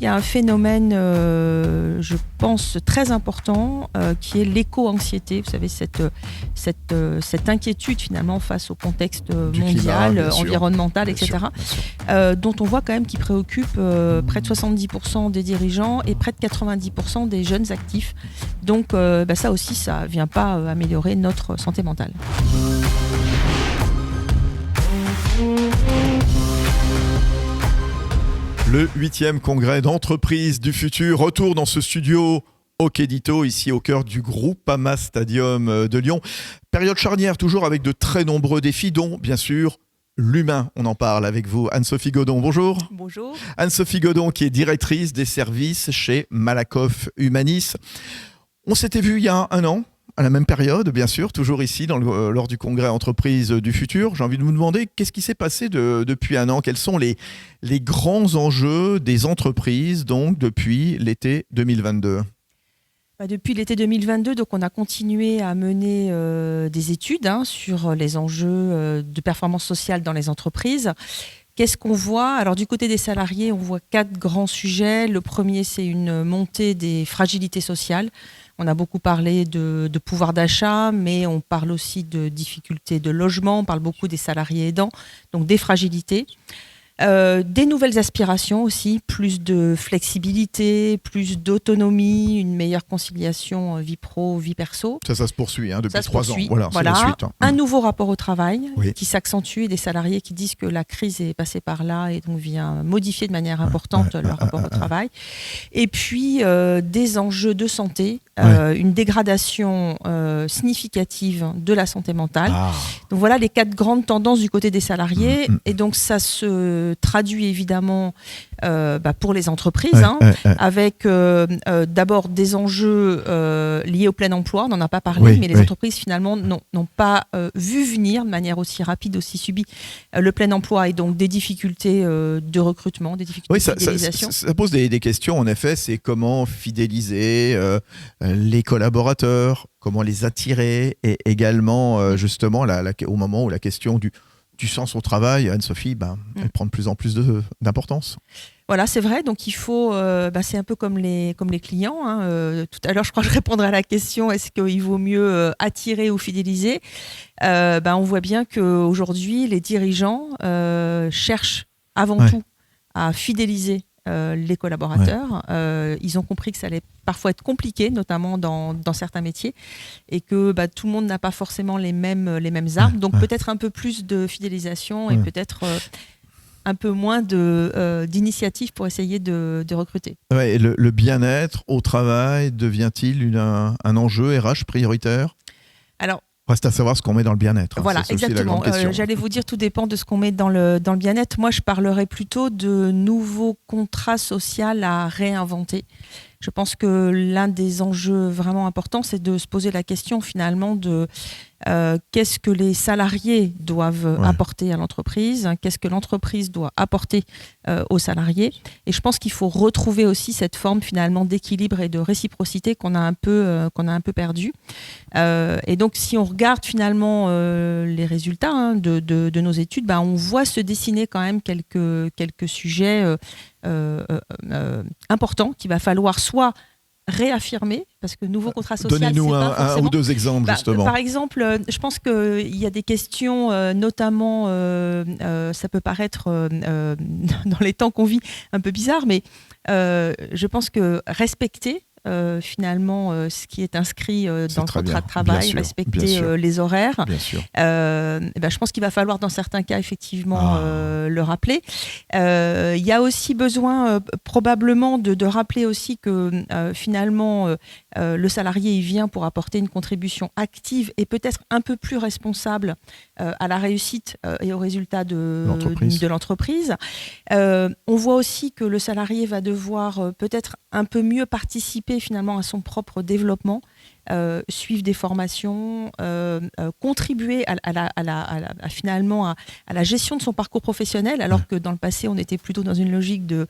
Il y a un phénomène, je pense, très important, qui est l'éco-anxiété. Vous savez, cette inquiétude finalement face au contexte mondial, climat, environnemental, bien etc., sûr. dont on voit quand même qu'il préoccupe près de 70% des dirigeants et près de 90% des jeunes actifs. Donc ça aussi, ça ne vient pas améliorer notre santé mentale. Le 8e congrès d'entreprise du futur retour dans ce studio Okedito, ici au cœur du Groupama Stadium de Lyon. Période charnière toujours avec de très nombreux défis, dont bien sûr l'humain. On en parle avec vous, Anne-Sophie Godon. Bonjour. Bonjour. Anne-Sophie Godon qui est directrice des services chez Malakoff Humanis. On s'était vu il y a un an, à la même période, bien sûr, toujours ici, lors du congrès Entreprise du Futur. J'ai envie de vous demander, qu'est-ce qui s'est passé depuis un an ? Quels sont les grands enjeux des entreprises, donc, depuis l'été 2022 ? Depuis l'été 2022, donc, on a continué à mener des études sur les enjeux de performance sociale dans les entreprises. Qu'est-ce qu'on voit ? Alors, du côté des salariés, on voit 4 grands sujets. Le premier, c'est une montée des fragilités sociales. On a beaucoup parlé de pouvoir d'achat, mais on parle aussi de difficultés de logement. On parle beaucoup des salariés aidants, donc des fragilités. Des nouvelles aspirations aussi, plus de flexibilité, plus d'autonomie, une meilleure conciliation vie pro, vie perso. Ça se poursuit depuis 3 ans. Voilà. C'est la suite. Un nouveau rapport au travail oui. qui s'accentue, des salariés qui disent que la crise est passée par là et donc vient modifier de manière importante leur rapport au travail. Et puis des enjeux de santé, une dégradation significative de la santé mentale. Donc voilà les 4 grandes tendances du côté des salariés. Et donc ça se traduit évidemment pour les entreprises, avec d'abord des enjeux liés au plein emploi. On n'en a pas parlé, mais les entreprises finalement n'ont pas vu venir de manière aussi rapide, aussi subie le plein emploi et donc des difficultés de recrutement, des difficultés de fidélisation. Ça pose des questions, en effet, c'est comment fidéliser les collaborateurs, comment les attirer et également justement au moment où la question du sens au travail, Anne-Sophie, elle prend de plus en plus d'importance. Voilà, c'est vrai. Donc il faut, c'est un peu comme les clients. Tout à l'heure, je crois que je répondrai à la question est-ce qu'il vaut mieux attirer ou fidéliser ? On voit bien qu'aujourd'hui, les dirigeants cherchent avant tout à fidéliser les collaborateurs. Ils ont compris que ça allait parfois être compliqué, notamment dans certains métiers, et que tout le monde n'a pas forcément les mêmes armes. Donc peut-être un peu plus de fidélisation et peut-être un peu moins d'initiatives pour essayer de recruter. Le bien-être au travail devient-il un enjeu RH prioritaire ? Alors, reste à savoir ce qu'on met dans le bien-être. Voilà, exactement. J'allais vous dire, tout dépend de ce qu'on met dans le bien-être. Moi, je parlerais plutôt de nouveaux contrats sociaux à réinventer. Je pense que l'un des enjeux vraiment importants, c'est de se poser la question finalement de qu'est-ce que les salariés doivent apporter à l'entreprise, qu'est-ce que l'entreprise doit apporter aux salariés. Et je pense qu'il faut retrouver aussi cette forme finalement d'équilibre et de réciprocité qu'on a un peu perdu. Et donc, si on regarde finalement les résultats de nos études, on voit se dessiner quand même quelques sujets importants qu'il va falloir soit réaffirmer, parce que nouveau contrat social, donnez-nous c'est pas forcément... un ou 2 exemples, justement. Par exemple, je pense qu'il y a des questions, notamment, ça peut paraître, dans les temps qu'on vit, un peu bizarre, mais je pense que respecter finalement ce qui est inscrit dans le contrat de travail, respecter les horaires. Je pense qu'il va falloir dans certains cas effectivement le rappeler. Il y a aussi besoin probablement de rappeler aussi que finalement le salarié il vient pour apporter une contribution active et peut-être un peu plus responsable à la réussite et au résultat de l'entreprise. On voit aussi que le salarié va devoir peut-être un peu mieux participer finalement à son propre développement, suivre des formations, contribuer finalement à la gestion de son parcours professionnel, alors que dans le passé on était plutôt dans une logique de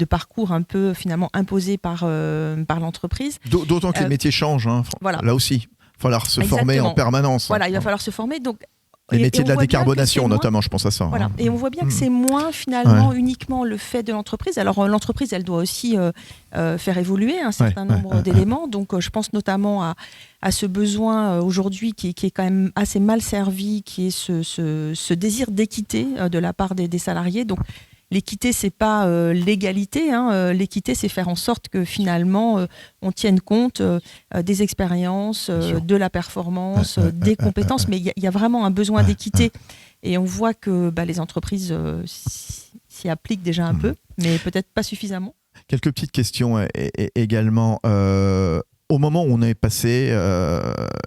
parcours un peu finalement imposé par l'entreprise. D'autant que les métiers changent, voilà. Là aussi. Il va falloir se former en permanence. Voilà, il va falloir se former. Donc, Les métiers de la on voit bien que décarbonation, c'est moins- notamment, je pense à ça. Voilà. Hein. Et on voit bien que c'est moins finalement uniquement le fait de l'entreprise. Alors l'entreprise, elle doit aussi faire évoluer un certain nombre d'éléments. Donc je pense notamment à ce besoin aujourd'hui qui est quand même assez mal servi, qui est ce désir d'équité de la part des salariés. Donc l'équité, c'est pas l'égalité. L'équité, c'est faire en sorte que finalement on tienne compte des expériences, de la performance, des compétences. Mais il y a vraiment un besoin d'équité. Et on voit que les entreprises s'y appliquent déjà un peu, mais peut-être pas suffisamment. Quelques petites questions également. Au moment où on est passé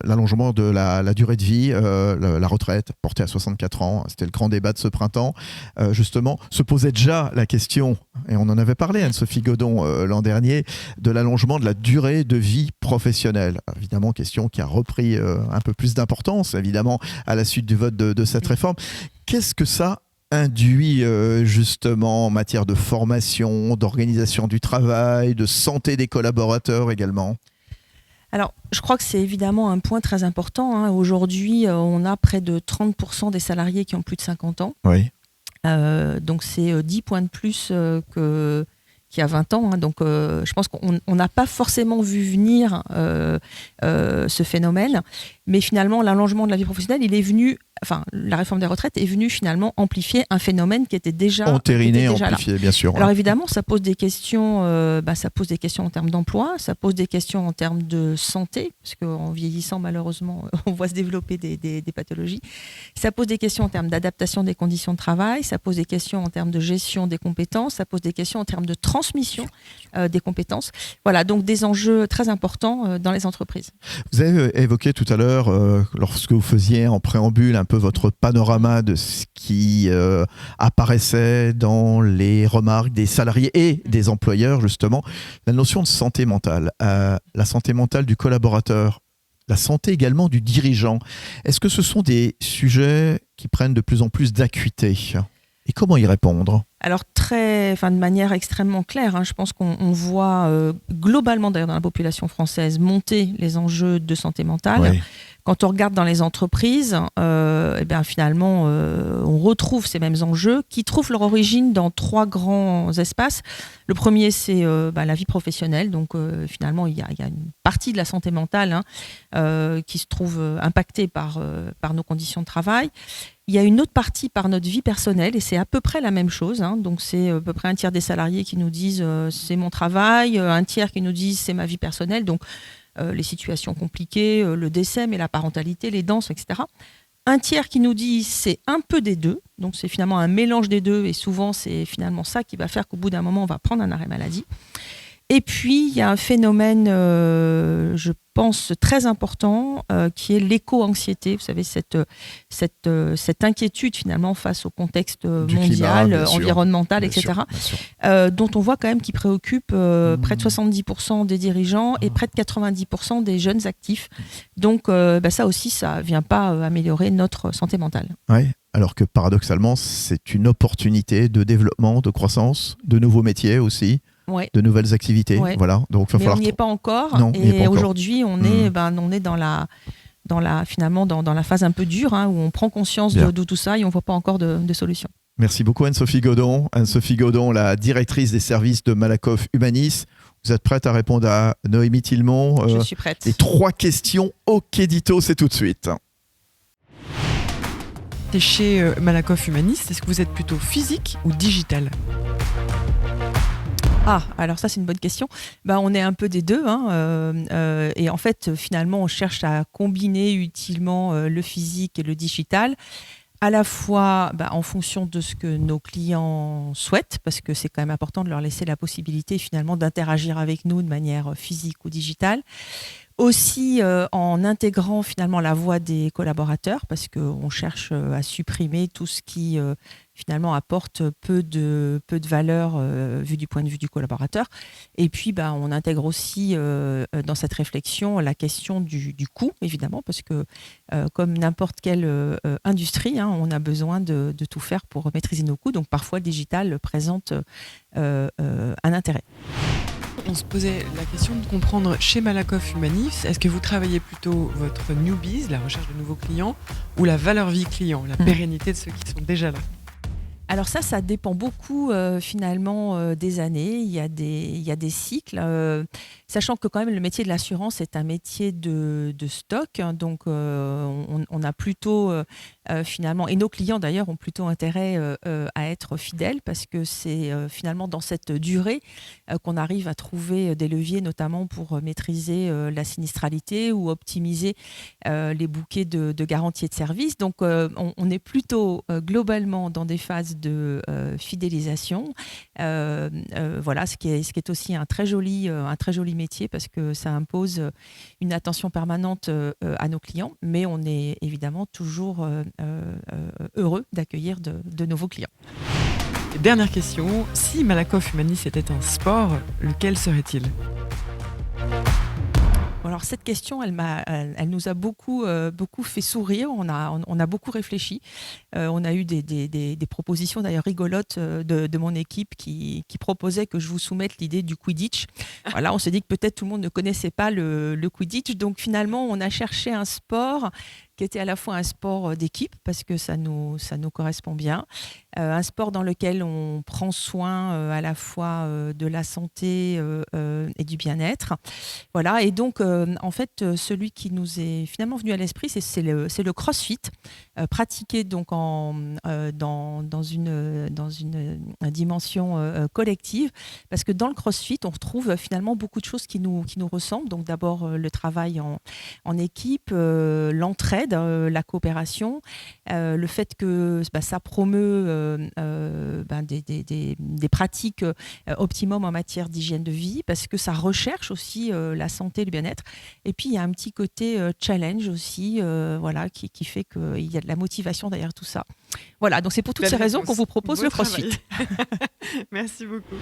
l'allongement de la durée de vie, la retraite portée à 64 ans, c'était le grand débat de ce printemps, justement, se posait déjà la question, et on en avait parlé, Anne-Sophie Godon, l'an dernier, de l'allongement de la durée de vie professionnelle. Évidemment, question qui a repris un peu plus d'importance, évidemment, à la suite du vote de cette réforme. Qu'est-ce que ça induit justement en matière de formation, d'organisation du travail, de santé des collaborateurs également? Alors, je crois que c'est évidemment un point très important. Aujourd'hui, on a près de 30% des salariés qui ont plus de 50 ans. Oui. Donc, c'est 10 points de plus qu'il y a 20 ans. Donc, je pense qu'on n'a pas forcément vu venir ce phénomène. Mais finalement, l'allongement de la vie professionnelle, la réforme des retraites est venue finalement amplifier un phénomène qui était déjà entériné, amplifié, bien sûr. Alors évidemment, ça pose des questions. Ça pose des questions en termes d'emploi, ça pose des questions en termes de santé, parce qu'en vieillissant, malheureusement, on voit se développer des pathologies. Ça pose des questions en termes d'adaptation des conditions de travail, ça pose des questions en termes de gestion des compétences, ça pose des questions en termes de transmission des compétences. Voilà, donc des enjeux très importants dans les entreprises. Vous avez évoqué tout à l'heure, lorsque vous faisiez en préambule un peu votre panorama de ce qui apparaissait dans les remarques des salariés et des employeurs, justement, la notion de santé mentale, la santé mentale du collaborateur, la santé également du dirigeant. Est-ce que ce sont des sujets qui prennent de plus en plus d'acuité ? Et comment y répondre ? Alors de manière extrêmement claire, je pense qu'on voit globalement d'ailleurs dans la population française monter les enjeux de santé mentale. Oui. Quand on regarde dans les entreprises, finalement, on retrouve ces mêmes enjeux qui trouvent leur origine dans 3 grands espaces. Le premier, c'est la vie professionnelle. Donc finalement, il y a une partie de la santé mentale qui se trouve impactée par nos conditions de travail. Il y a une autre partie par notre vie personnelle et c'est à peu près la même chose. Donc c'est à peu près un tiers des salariés qui nous disent c'est mon travail, un tiers qui nous disent c'est ma vie personnelle. Donc les situations compliquées, le décès, mais la parentalité, les danses, etc. Un tiers qui nous dit c'est un peu des deux, donc c'est finalement un mélange des deux et souvent c'est finalement ça qui va faire qu'au bout d'un moment on va prendre un arrêt maladie. Et puis il y a un phénomène, je pense, très important qui est l'éco-anxiété. Vous savez, cette inquiétude finalement face au contexte mondial, climat, environnemental, bien etc. sûr. Dont on voit quand même qui préoccupe près de 70% des dirigeants et près de 90% des jeunes actifs. Donc ça aussi, ça ne vient pas améliorer notre santé mentale. Oui, alors que paradoxalement, c'est une opportunité de développement, de croissance, de nouveaux métiers aussi. Ouais. De nouvelles activités, voilà. Donc, mais on n'y est pas encore. Non, et aujourd'hui, on est dans la phase un peu dure où on prend conscience de tout ça et on ne voit pas encore de solution. Merci beaucoup Anne-Sophie Godon. Anne-Sophie Godon, la directrice des services de Malakoff Humanis. Vous êtes prête à répondre à Noémie Tillemont? Je suis prête. Les 3 questions au Kédito, c'est tout de suite. Chez Malakoff Humanis, est-ce que vous êtes plutôt physique ou digital ? Alors ça c'est une bonne question. On est un peu des deux et en fait finalement on cherche à combiner utilement le physique et le digital, à la fois en fonction de ce que nos clients souhaitent, parce que c'est quand même important de leur laisser la possibilité finalement d'interagir avec nous de manière physique ou digitale. Aussi en intégrant finalement la voix des collaborateurs, parce qu'on cherche à supprimer tout ce qui finalement apporte peu de valeur vu du point de vue du collaborateur. Et puis on intègre aussi dans cette réflexion la question du coût, évidemment, parce que comme n'importe quelle industrie, on a besoin de tout faire pour maîtriser nos coûts. Donc parfois le digital présente un intérêt. on se posait la question de comprendre chez Malakoff Humanis, est-ce que vous travaillez plutôt votre newbies, la recherche de nouveaux clients, ou la valeur vie client, la pérennité de ceux qui sont déjà là? Alors ça dépend beaucoup finalement des années. Il y a des cycles, sachant que quand même le métier de l'assurance est un métier de stock, hein, donc on a plutôt finalement, et nos clients d'ailleurs ont plutôt intérêt à être fidèles parce que c'est finalement dans cette durée qu'on arrive à trouver des leviers, notamment pour maîtriser la sinistralité ou optimiser les bouquets de garantie et de services. Donc on est plutôt globalement dans des phases de fidélisation. Voilà, ce qui est aussi un très joli métier parce que ça impose une attention permanente à nos clients, mais on est évidemment toujours heureux d'accueillir de nouveaux clients. Et dernière question, si Malakoff Humanis était un sport, lequel serait-il? Alors cette question, elle nous a beaucoup fait sourire. On a beaucoup réfléchi. On a eu des propositions d'ailleurs rigolotes de mon équipe qui proposait que je vous soumette l'idée du Quidditch. Voilà, on s'est dit que peut-être tout le monde ne connaissait pas le Quidditch. Donc finalement, on a cherché un sport qui était à la fois un sport d'équipe, parce que ça nous correspond bien, un sport dans lequel on prend soin à la fois de la santé et du bien-être. Voilà, et donc en fait, celui qui nous est finalement venu à l'esprit, c'est le CrossFit, pratiqué donc dans une dimension collective, parce que dans le CrossFit, on retrouve finalement beaucoup de choses qui nous ressemblent. Donc d'abord le travail en équipe, l'entraide, la coopération, le fait que ça promeut des pratiques optimum en matière d'hygiène de vie, parce que ça recherche aussi la santé et le bien-être. Et puis il y a un petit côté challenge aussi, voilà, qui fait qu'il y a de la motivation derrière tout ça. Voilà, donc c'est pour toutes ces raisons qu'on vous propose le CrossFit. Merci beaucoup.